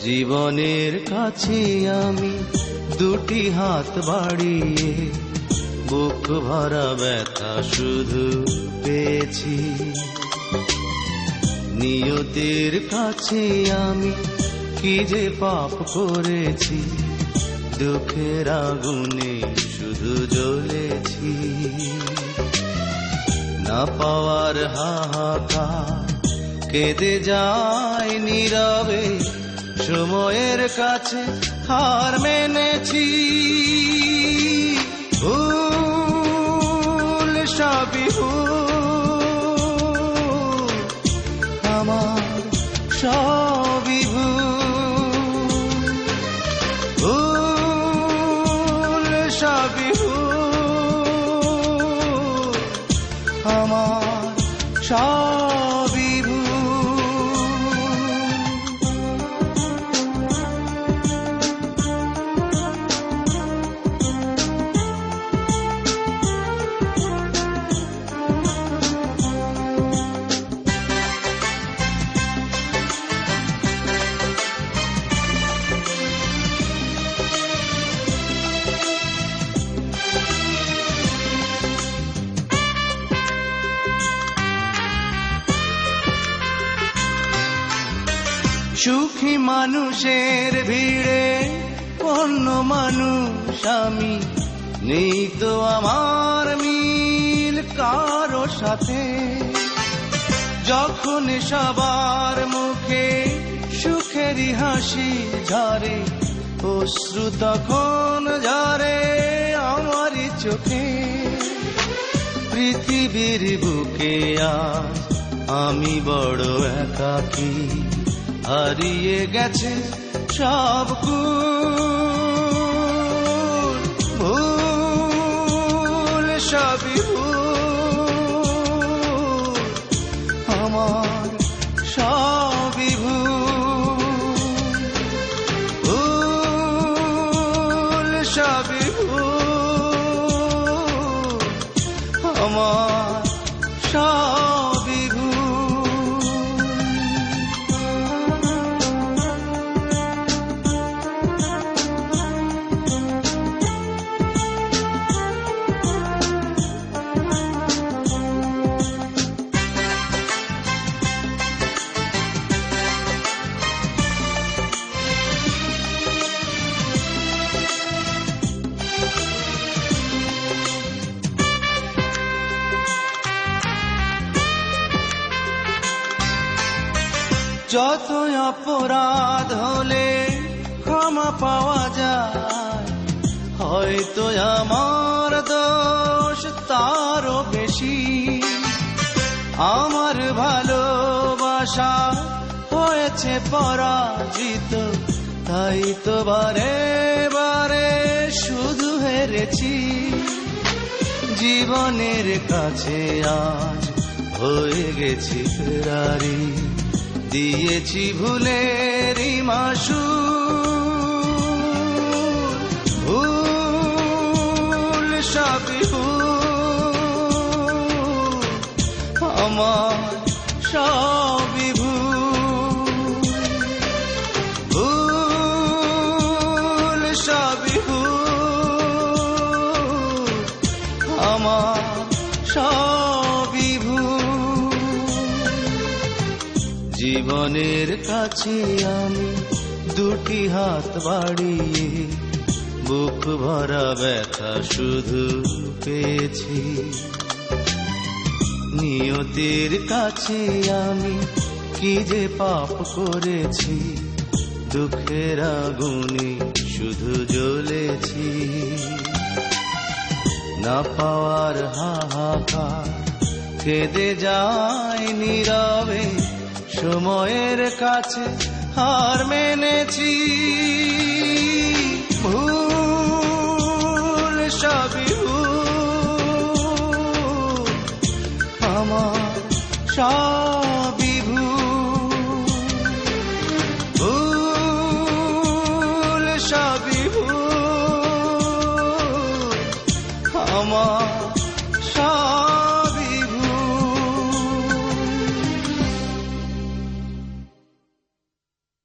জীবনের কাছে আমি দুটি হাত বাড়িয়ে বুক ভরা ব্যথা শুধু পেয়েছি। নিয়তির কাছে আমি কি যে পাপ করেছি, দুঃখের আগুনে শুধু জ্বলেছি। না পাওয়ার হাহাকার কেঁদে যায় নীরবে, সময়ের কাছে হার মেনেছি। ভুল সবই ভুল, আমার সবই ভুল, সবই ভুল, আমার সবই ভুল। সুখী মানুষের ভিড়ে অন্য মানুষ আমি, নেই তো আমার মিল কারো সাথে। যখন সবার মুখে সুখেরই হাসি ঝরে, অশ্রু তখন ঝরে আমারই চোখে। পৃথিবীর বুকে আজ আমি বড় একাকী, হারিয়ে গেছে সব কুল। ভুল সবই ভুল, আমার সবই ভুল, ভুল সবই ভুল, আমার সবই ভুল। যত অপরাধ হলে ক্ষমা পাওয়া যায়, হয়তো আমার দোষ তারও বেশি। আমার ভালোবাসা হয়েছে পরাজিত, তাই তো বারে বারে শুধু হেরেছি। জীবনের কাছে আজ হয়ে গেছি ফেরারি, দিয়েছি ভুলেরই মাসুল। ভুল সবই ভুল, আমার সবই ভুল, ভুল সবই ভুল, আমার সবই ভুল। জীবনের কাছে আমি দুটি হাত বাড়িয়ে বুক ভরা ব্যথা শুধু পেয়েছি। নিয়তির কাছে আমি কি যে পাপ করেছি, দুঃখের আগুনে শুধু জ্বলেছি। না পাওয়ার হাহাকার কেঁদে যায় নীরবে, সময়ের কাছে হার মেনেছি। ভুল সবই ভুল, আমার সবই ভুল, ভুল সবই ভুল, আমার